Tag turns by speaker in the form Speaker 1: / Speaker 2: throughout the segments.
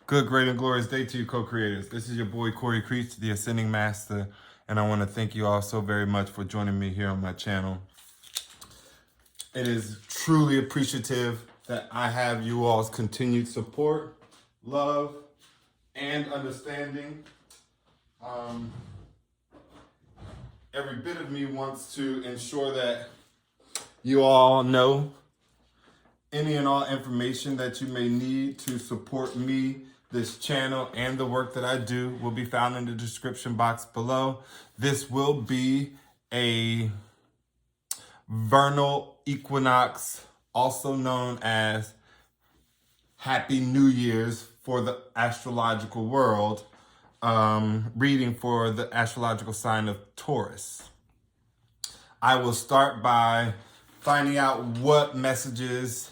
Speaker 1: Good, great, and glorious day to you, co-creators. This is your boy, Corey Creech, the Ascending Master, and I want to thank you all so very much for joining me here on my channel. It is truly appreciative that I have you all's continued support, love, and understanding. Every bit of me wants to ensure that you all know any and all information that you may need to support me, this channel, and the work that I do will be found in the description box below. This will be a vernal equinox, also known as Happy New Year's for the astrological world, reading for the astrological sign of Taurus. I will start by finding out what messages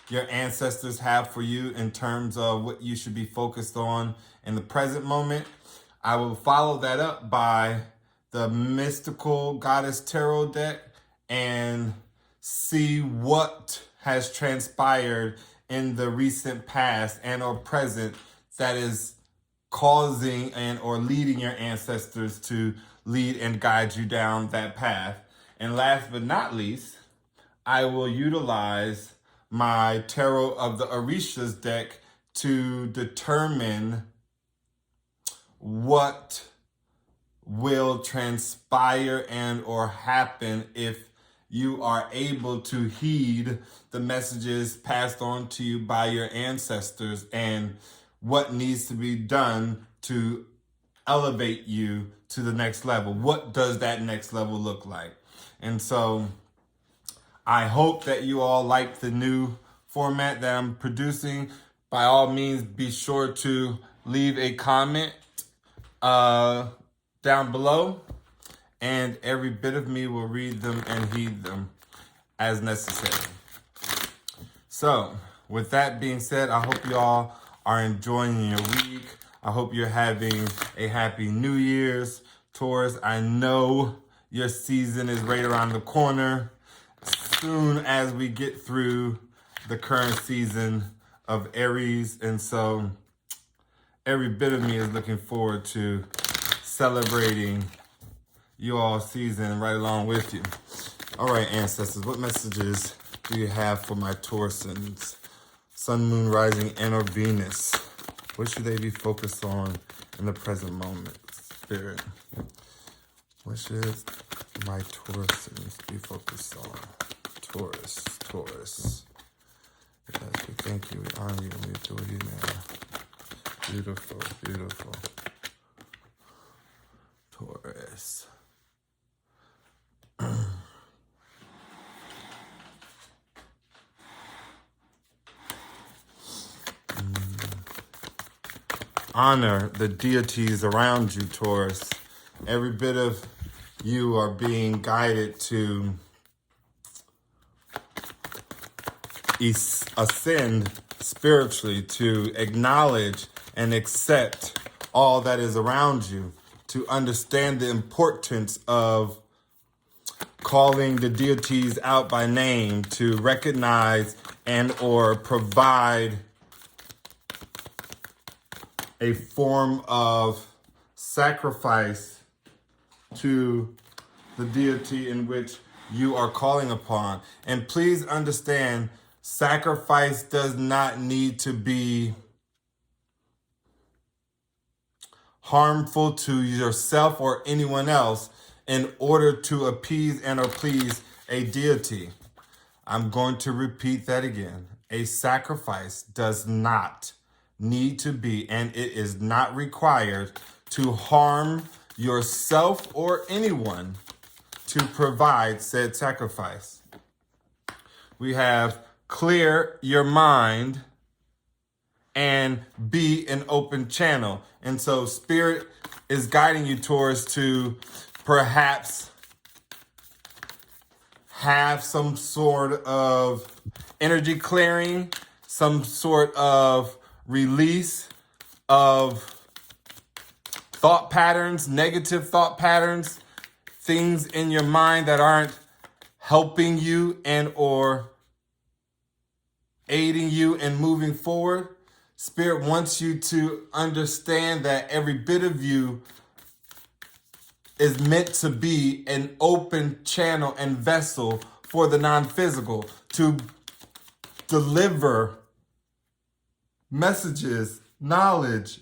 Speaker 1: your ancestors have for you in terms of what you should be focused on in the present moment. I will follow that up by the mystical goddess tarot deck and see what has transpired in the recent past and or present that is causing and or leading your ancestors to lead and guide you down that path. And last but not least, I will utilize my Tarot of the Orishas deck to determine what will transpire and or happen if you are able to heed the messages passed on to you by your ancestors, and what needs to be done to elevate you to the next level. What does that next level look like? And so I hope that you all like the new format that I'm producing. By all means, be sure to leave a comment down below, and every bit of me will read them and heed them as necessary. So, with that being said, I hope you all are enjoying your week. I hope you're having a happy New Year's, Taurus. I know your season is right around the corner. Soon as we get through the current season of Aries. And so every bit of me is looking forward to celebrating you all season right along with you. All right, ancestors, what messages do you have for my Taurusans? Sun, moon, rising, and or Venus. What should they be focused on in the present moment? Spirit, what should my Taurusans be focused on? Taurus. Yes, we thank you, we honor you, and we adore you now. Beautiful. Taurus. Honor the deities around you, Taurus. Every bit of you are being guided to ascend spiritually, to acknowledge and accept all that is around you, to understand the importance of calling the deities out by name, to recognize and or provide a form of sacrifice to the deity in which you are calling upon. And please understand, sacrifice does not need to be harmful to yourself or anyone else in order to appease and or please a deity. I'm going to repeat that again. A sacrifice does not need to be, and it is not required to harm yourself or anyone to provide said sacrifice. We have clear your mind and be an open channel. And so Spirit is guiding you towards to perhaps have some sort of energy clearing, some sort of release of thought patterns, negative thought patterns, things in your mind that aren't helping you and or aiding you in moving forward. Spirit wants you to understand that every bit of you is meant to be an open channel and vessel for the non-physical, to deliver messages, knowledge,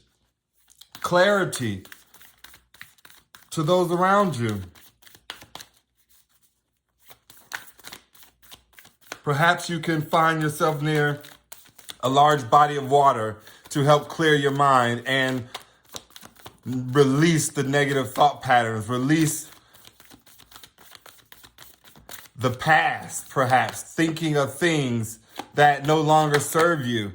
Speaker 1: clarity to those around you. Perhaps you can find yourself near a large body of water to help clear your mind and release the negative thought patterns, release the past, perhaps thinking of things that no longer serve you,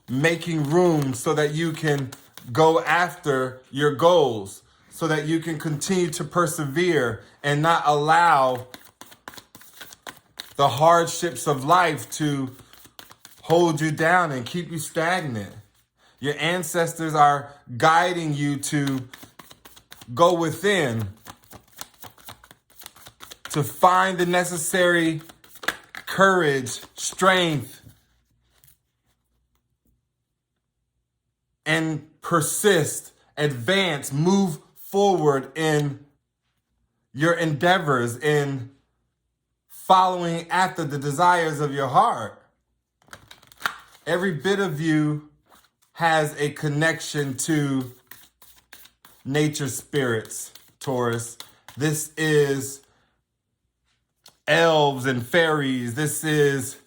Speaker 1: making room so that you can go after your goals, so that you can continue to persevere and not allow the hardships of life to hold you down and keep you stagnant. Your ancestors are guiding you to go within, to find the necessary courage, strength, and persist, advance, move forward in your endeavors, in following after the desires of your heart. Every bit of you has a connection to nature spirits, Taurus. This is elves and fairies. This is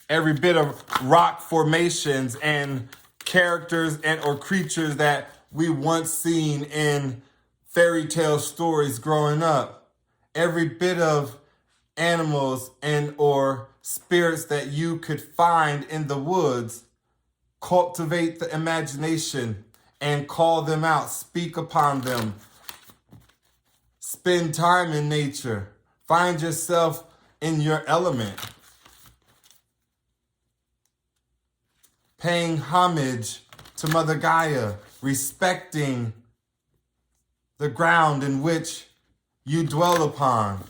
Speaker 1: every bit of rock formations and characters and or creatures that we once seen in fairy tale stories growing up. Every bit of animals and or spirits that you could find in the woods. Cultivate the imagination and call them out. Speak upon them. Spend time in nature. Find yourself in your element. Paying homage to Mother Gaia. Respecting the ground in which you dwell upon.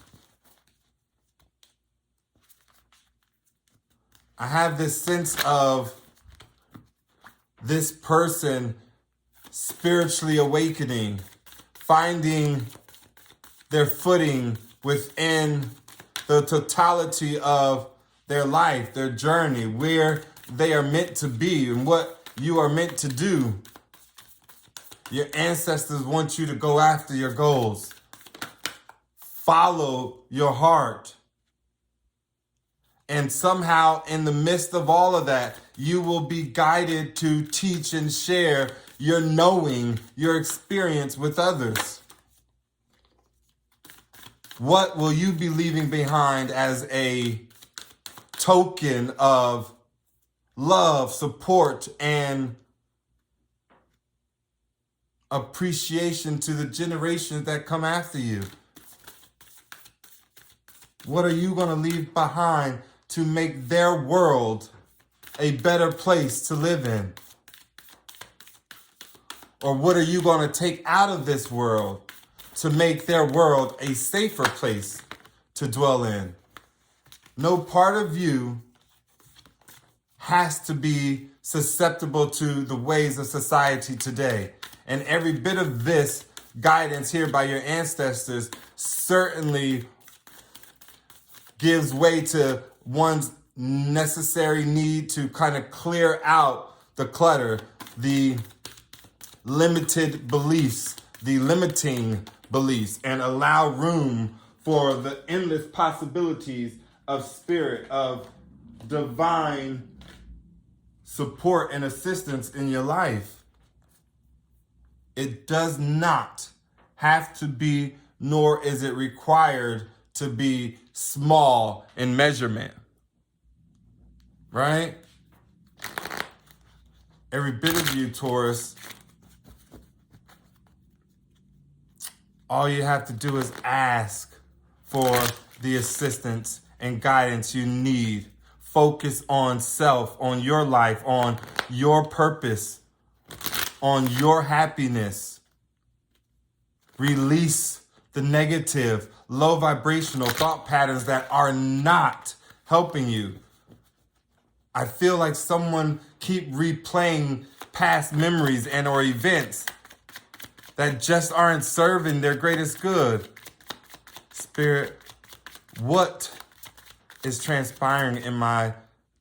Speaker 1: I have this sense of this person spiritually awakening, finding their footing within the totality of their life, their journey, where they are meant to be and what you are meant to do. Your ancestors want you to go after your goals. Follow your heart. And somehow in the midst of all of that, you will be guided to teach and share your knowing, your experience with others. What will you be leaving behind as a token of love, support, and appreciation to the generations that come after you? What are you going to leave behind to make their world a better place to live in? Or what are you going to take out of this world to make their world a safer place to dwell in? No part of you has to be susceptible to the ways of society today. And every bit of this guidance here by your ancestors certainly gives way to one's necessary need to kind of clear out the clutter, the limited beliefs, the limiting beliefs, and allow room for the endless possibilities of spirit, of divine support and assistance in your life. It does not have to be, nor is it required to be small in measurement, right? Every bit of you, Taurus, all you have to do is ask for the assistance and guidance you need. Focus on self, on your life, on your purpose, on your happiness. Release the negative, low vibrational thought patterns that are not helping you. I feel like someone keep replaying past memories and or events that just aren't serving their greatest good. Spirit, what is transpiring in my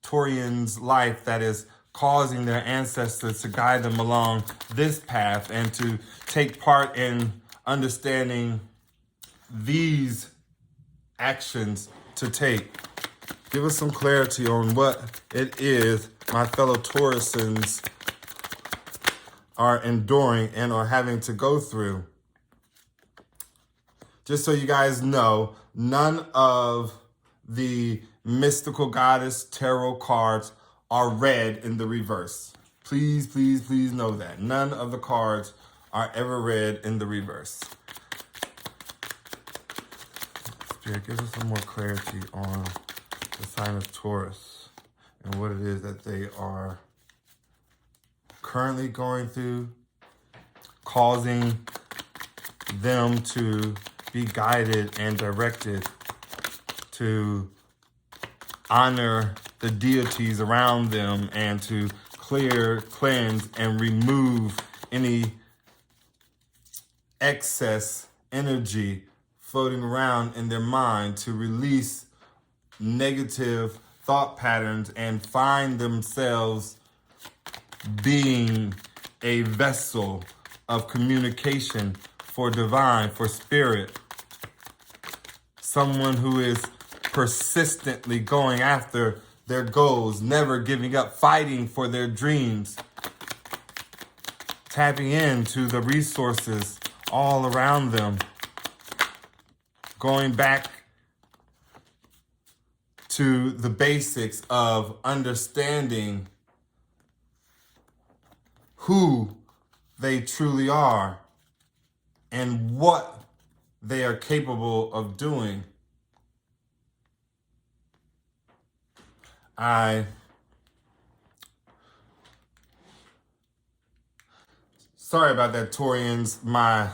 Speaker 1: Taurian's life that is causing their ancestors to guide them along this path and to take part in understanding these actions to take? Give us some clarity on what it is my fellow Taurusans are enduring and are having to go through. Just so you guys know, none of the mystical goddess tarot cards are read in the reverse. Please, please, please know that. None of the cards are ever read in the reverse. Spirit, give us some more clarity on the sign of Taurus and what it is that they are currently going through, causing them to be guided and directed to honor the deities around them and to clear, cleanse, and remove any excess energy floating around in their mind, to release negative thought patterns and find themselves being a vessel of communication for divine, for spirit. Someone who is persistently going after their goals, never giving up, fighting for their dreams, tapping into the resources all around them, going back to the basics of understanding who they truly are and what they are capable of doing. Sorry about that, Taurians. My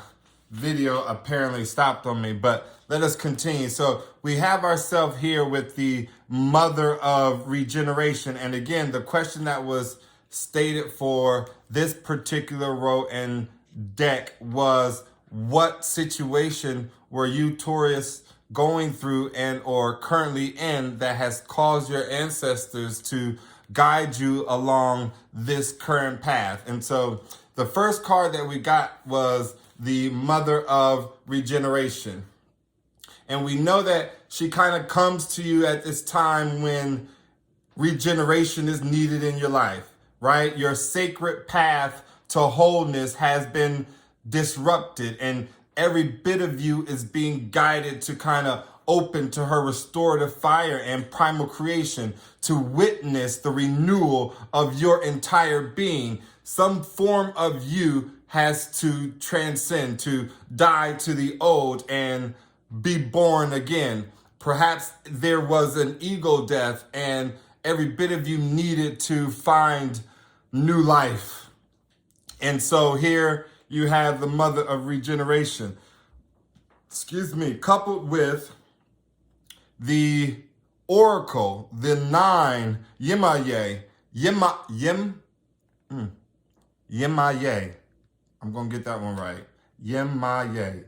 Speaker 1: video apparently stopped on me, but let us continue. So we have ourselves here with the mother of regeneration. And again, the question that was stated for this particular row and deck was, what situation were you, Taurus, going through and or currently in that has caused your ancestors to guide you along this current path? And so the first card that we got was the mother of regeneration. And we know that she kind of comes to you at this time when regeneration is needed in your life, right? Your sacred path to wholeness has been disrupted, and every bit of you is being guided to kind of open to her restorative fire and primal creation, to witness the renewal of your entire being. Some form of you has to transcend, to die to the old and be born again. Perhaps there was an ego death and every bit of you needed to find new life. And so here you have the mother of regeneration, coupled with the oracle, the 9, Yemaye. I'm going to get that one right. Yemaye.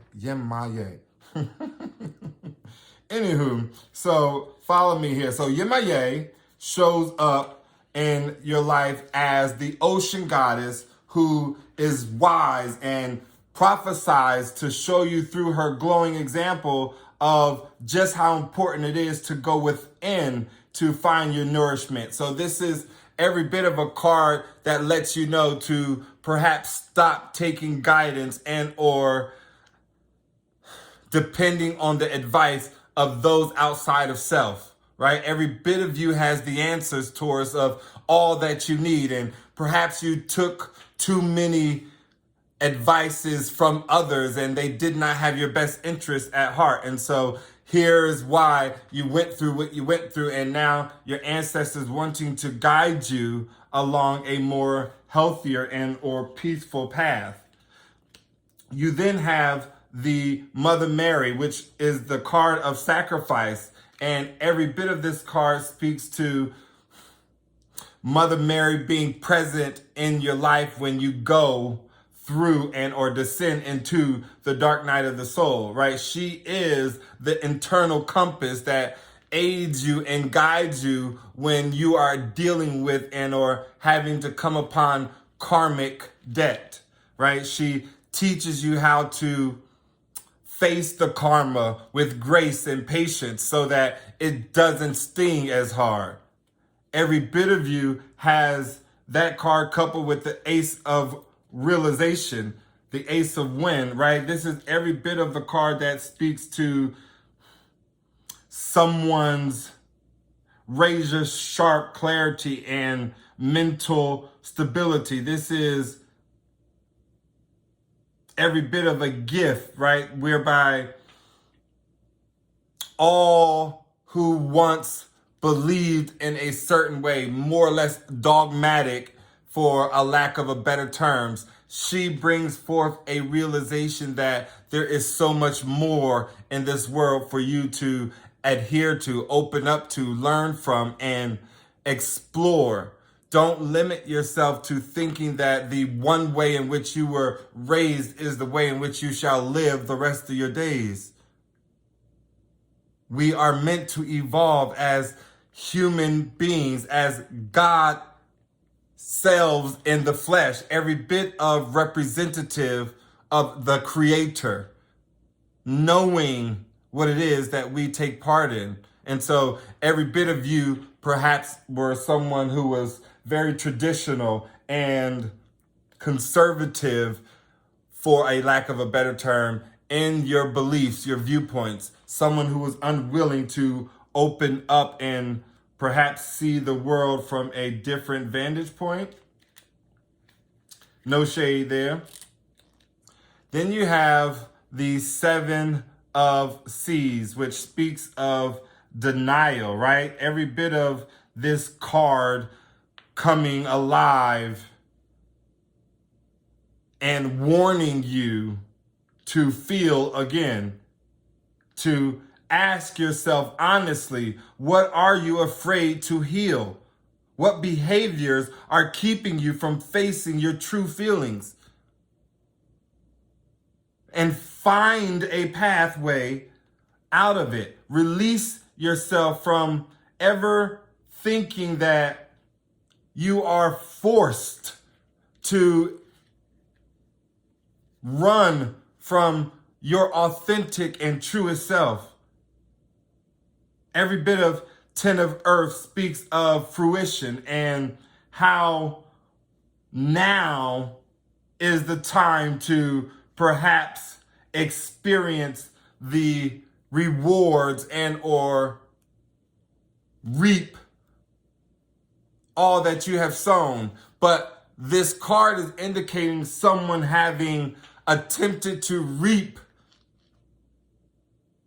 Speaker 1: Anywho, so follow me here. So Yemaye shows up in your life as the ocean goddess who is wise and prophesies to show you through her glowing example of just how important it is to go within to find your nourishment. So this is every bit of a card that lets you know to perhaps stop taking guidance and or depending on the advice of those outside of self, right? Every bit of you has the answers, Taurus, of all that you need. And perhaps you took too many advices from others and they did not have your best interest at heart. And so here's why you went through what you went through. And now your ancestors wanting to guide you along a more healthier and or peaceful path. You then have the Mother Mary, which is the card of sacrifice. And every bit of this card speaks to Mother Mary being present in your life when you go through and or descend into the dark night of the soul, right? She is the internal compass that aids you and guides you when you are dealing with and or having to come upon karmic debt, right? She teaches you how to face the karma with grace and patience so that it doesn't sting as hard. Every bit of you has that card coupled with the ace of realization, the ace of wind, right? This is every bit of the card that speaks to someone's razor sharp clarity and mental stability. This is every bit of a gift, right? Whereby all who once believed in a certain way, more or less dogmatic for a lack of a better terms, she brings forth a realization that there is so much more in this world for you to adhere to, open up to, learn from, and explore. Don't limit yourself to thinking that the one way in which you were raised is the way in which you shall live the rest of your days. We are meant to evolve as human beings, as God selves in the flesh, every bit of representative of the Creator, knowing what it is that we take part in. And so every bit of you perhaps were someone who was very traditional and conservative, for a lack of a better term, in your beliefs, your viewpoints, someone who was unwilling to open up and perhaps see the world from a different vantage point. No shade there. Then you have the Seven of Seas, which speaks of denial, right? Every bit of this card coming alive and warning you to feel again, to ask yourself honestly, what are you afraid to heal? What behaviors are keeping you from facing your true feelings? And find a pathway out of it. Release yourself from ever thinking that you are forced to run from your authentic and truest self. Every bit of Ten of Earth speaks of fruition and how now is the time to perhaps experience the rewards and or reap all that you have sown. But this card is indicating someone having attempted to reap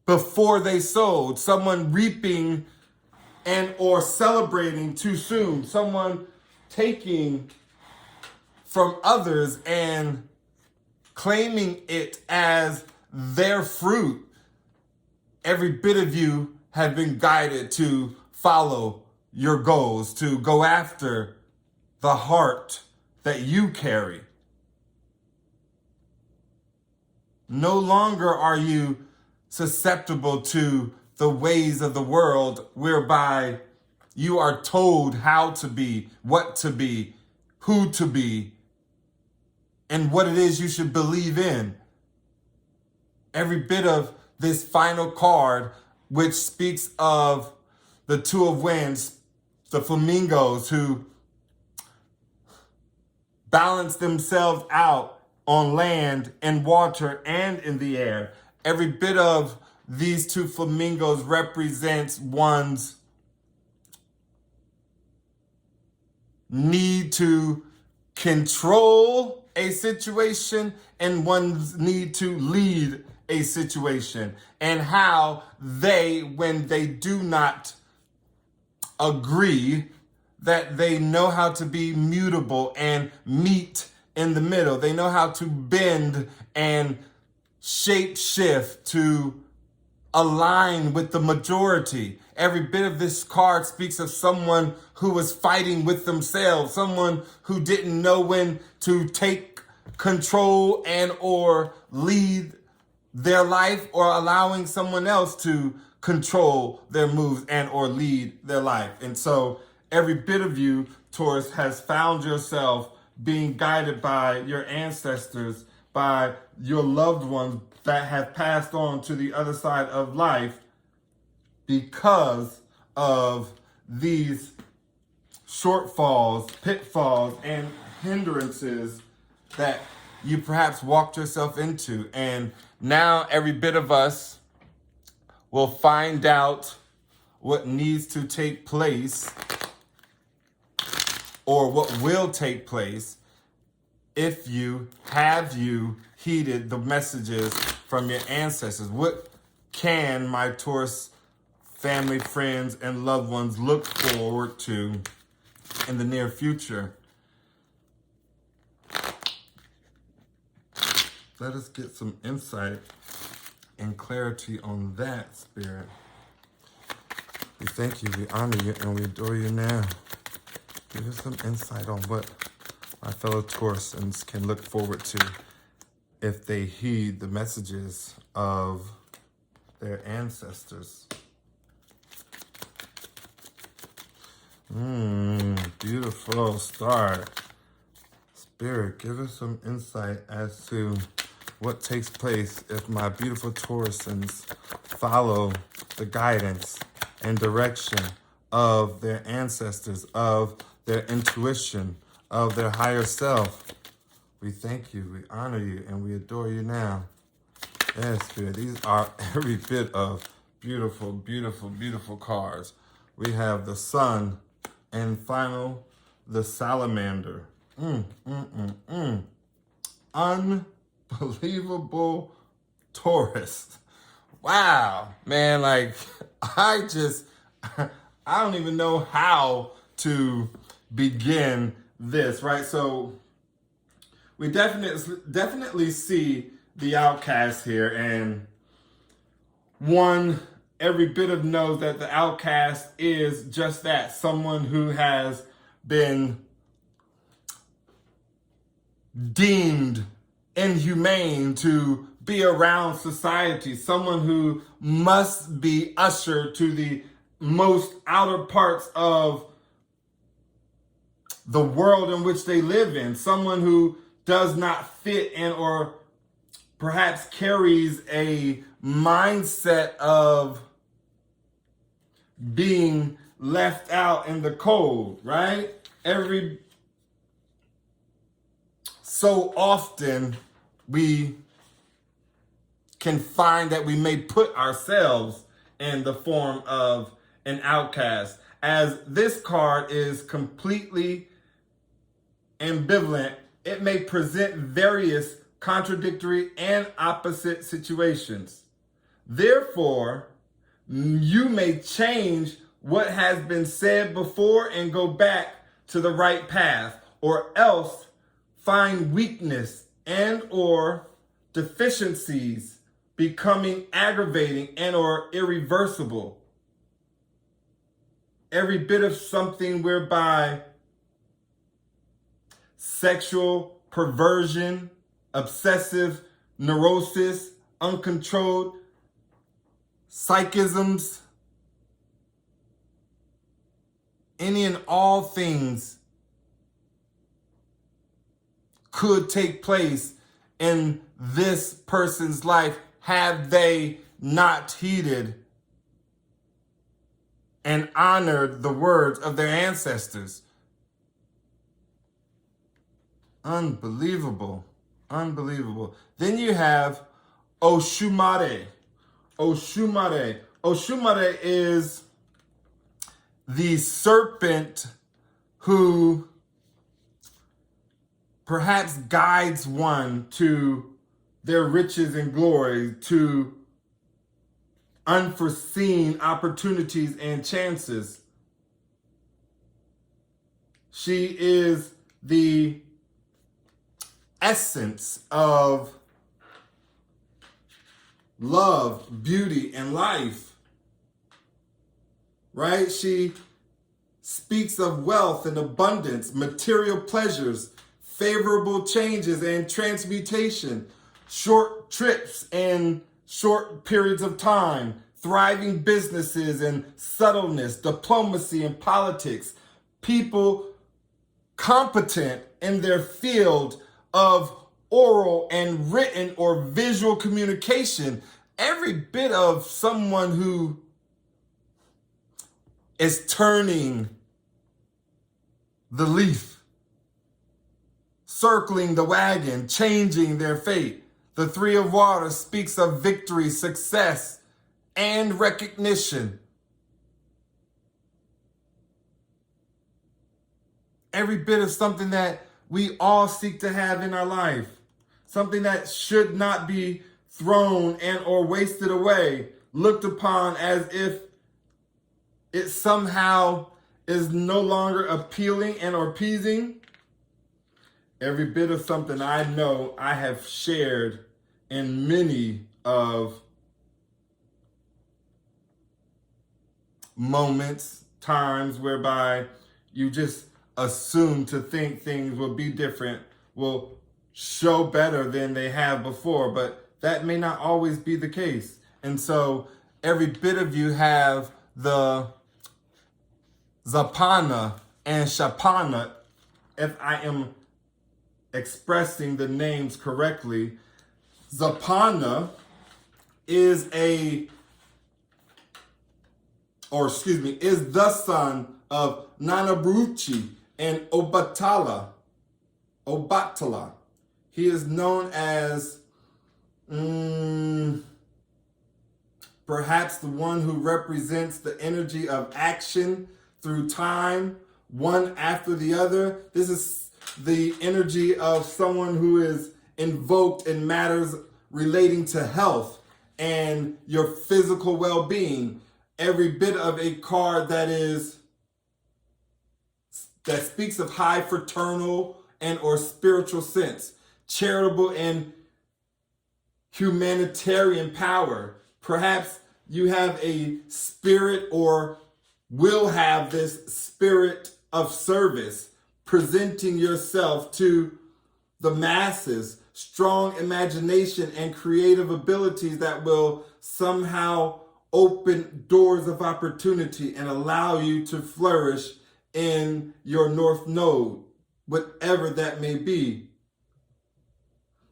Speaker 1: before they sowed, someone reaping and or celebrating too soon, someone taking from others and claiming it as their fruit. Every bit of you have been guided to follow your goals, to go after the heart that you carry. No longer are you susceptible to the ways of the world whereby you are told how to be, what to be, who to be, and what it is you should believe in. Every bit of this final card, which speaks of the Two of Wands, the flamingos who balance themselves out on land and water and in the air. Every bit of these two flamingos represents one's need to control a situation and one's need to lead a situation, and how they, when they do not agree, that they know how to be mutable and meet in the middle. They know how to bend and shape shift to align with the majority. Every bit of this card speaks of someone who was fighting with themselves, someone who didn't know when to take control and or lead their life, or allowing someone else to control their moves and or lead their life. And so every bit of you, Taurus, has found yourself being guided by your ancestors, by your loved ones that have passed on to the other side of life, because of these shortfalls, pitfalls, and hindrances that you perhaps walked yourself into. And now every bit of us will find out what needs to take place, or what will take place, if you heeded the messages from your ancestors. What can my Taurus family, friends, and loved ones look forward to in the near future? Let us get some insight and clarity on that, Spirit. We thank you, we honor you, and we adore you now. Give us some insight on what my fellow Taurusans can look forward to if they heed the messages of their ancestors. Beautiful start. Spirit, give us some insight as to what takes place if my beautiful Taurusans follow the guidance and direction of their ancestors, of their intuition, of their higher self. We thank you, we honor you, and we adore you now. Yes, Spirit, these are every bit of beautiful, beautiful, beautiful cards. We have the Sun, and final, the Salamander. Unbelievable Taurus. Wow, man, like, I don't even know how to begin this, right? So we definitely see the outcast here, and one every bit of knows that the outcast is just that, someone who has been deemed inhumane to be around society, someone who must be ushered to the most outer parts of the world in which they live in, someone who does not fit in, or perhaps carries a mindset of being left out in the cold, right? Every so often we can find that we may put ourselves in the form of an outcast, as this card is completely ambivalent. It may present various contradictory and opposite situations. Therefore, you may change what has been said before and go back to the right path, or else find weakness and or deficiencies becoming aggravating and or irreversible. Every bit of something whereby sexual perversion, obsessive neurosis, uncontrolled psychisms, any and all things could take place in this person's life had they not heeded and honored the words of their ancestors. Unbelievable. Unbelievable. Then you have Oshumare. Oshumare. Oshumare is the serpent who perhaps guides one to their riches and glory, to unforeseen opportunities and chances. She is the essence of love, beauty, and life. Right? She speaks of wealth and abundance, material pleasures, favorable changes and transmutation, short trips and short periods of time, thriving businesses and subtleness, diplomacy and politics, people competent in their field of oral and written or visual communication. Every bit of someone who is turning the leaf, circling the wagon, changing their fate. The Three of Water speaks of victory, success, and recognition. Every bit of something that we all seek to have in our life. Something that should not be thrown and or wasted away, looked upon as if it somehow is no longer appealing and or pleasing. Every bit of something I know I have shared in many of moments, times whereby you just assume to think things will be different, will show better than they have before, but that may not always be the case. And so every bit of you have the Zapana and Shapana, if I am expressing the names correctly. Zapana is is the son of Nanabruchi and Obatala. He is known as perhaps the one who represents the energy of action through time, one after the other. This is the energy of someone who is invoked in matters relating to health and your physical well-being. Every bit of a card that speaks of high fraternal and or spiritual sense, charitable and humanitarian power. Perhaps you have a spirit or will have this spirit of service, presenting yourself to the masses, strong imagination and creative abilities that will somehow open doors of opportunity and allow you to flourish in your North Node, whatever that may be.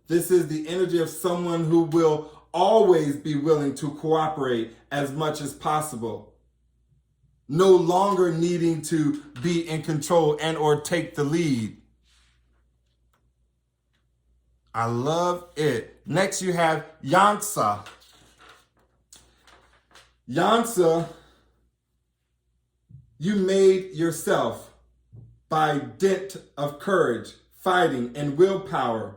Speaker 1: This is the energy of someone who will always be willing to cooperate as much as possible, no longer needing to be in control and or take the lead. I love it. Next you have Yansa. Yansa, you made yourself by dint of courage, fighting, and willpower.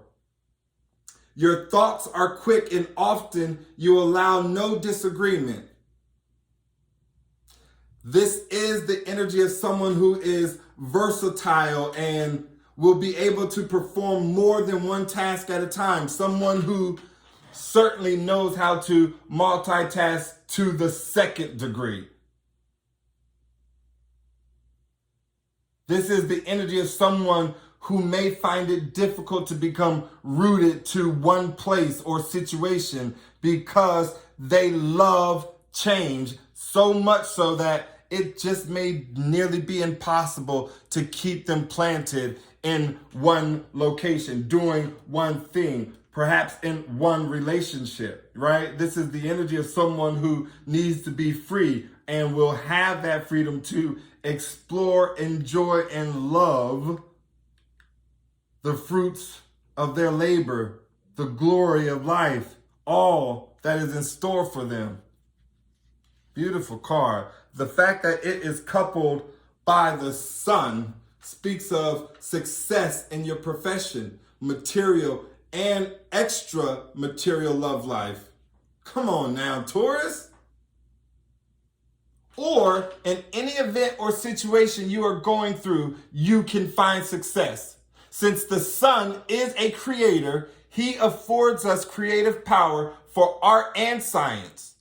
Speaker 1: Your thoughts are quick and often you allow no disagreement. This is the energy of someone who is versatile and will be able to perform more than one task at a time. Someone who certainly knows how to multitask to the second degree. This is the energy of someone who may find it difficult to become rooted to one place or situation because they love change so much so that it just may nearly be impossible to keep them planted in one location, doing one thing, perhaps in one relationship, right? This is the energy of someone who needs to be free and will have that freedom to explore, enjoy, and love the fruits of their labor, the glory of life, all that is in store for them. Beautiful card. The fact that it is coupled by the sun speaks of success in your profession, material and extra material love life. Come on now, Taurus. Or in any event or situation you are going through, you can find success. Since the sun is a creator, He affords us creative power for art and science.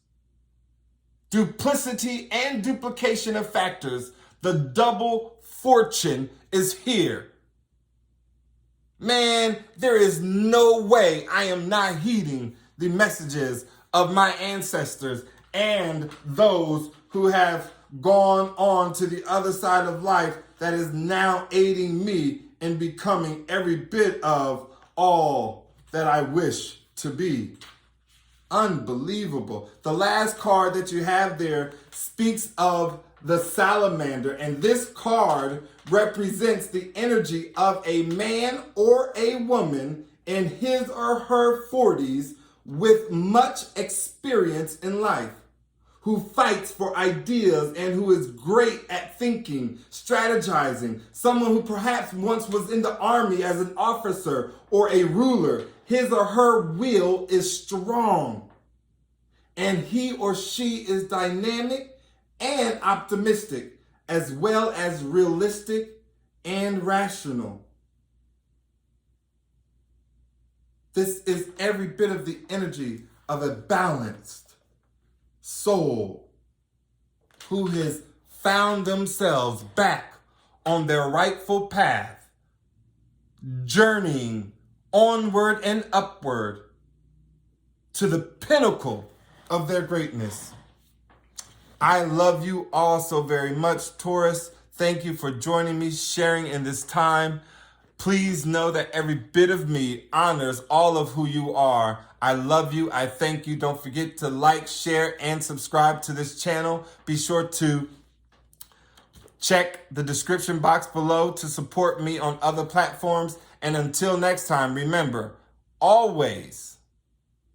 Speaker 1: Duplicity and duplication of factors. The double fortune is here. Man, there is no way I am not heeding the messages of my ancestors and those who have gone on to the other side of life that is now aiding me in becoming every bit of all that I wish to be. Unbelievable. The last card that you have there speaks of the salamander, and this card represents the energy of a man or a woman in his or her 40s with much experience in life, who fights for ideas and who is great at thinking, strategizing, someone who perhaps once was in the army as an officer or a ruler. His or her will is strong, and he or she is dynamic and optimistic, as well as realistic and rational. This is every bit of the energy of a balanced soul who has found themselves back on their rightful path, journeying onward and upward to the pinnacle of their greatness. I love you all so very much, Taurus. Thank you for joining me, sharing in this time. Please know that every bit of me honors all of who you are. I love you. I thank you. Don't forget to like, share, and subscribe to this channel. Be sure to check the description box below to support me on other platforms. And until next time, remember always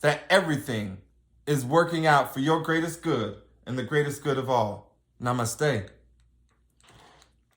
Speaker 1: that everything is working out for your greatest good and the greatest good of all. Namaste.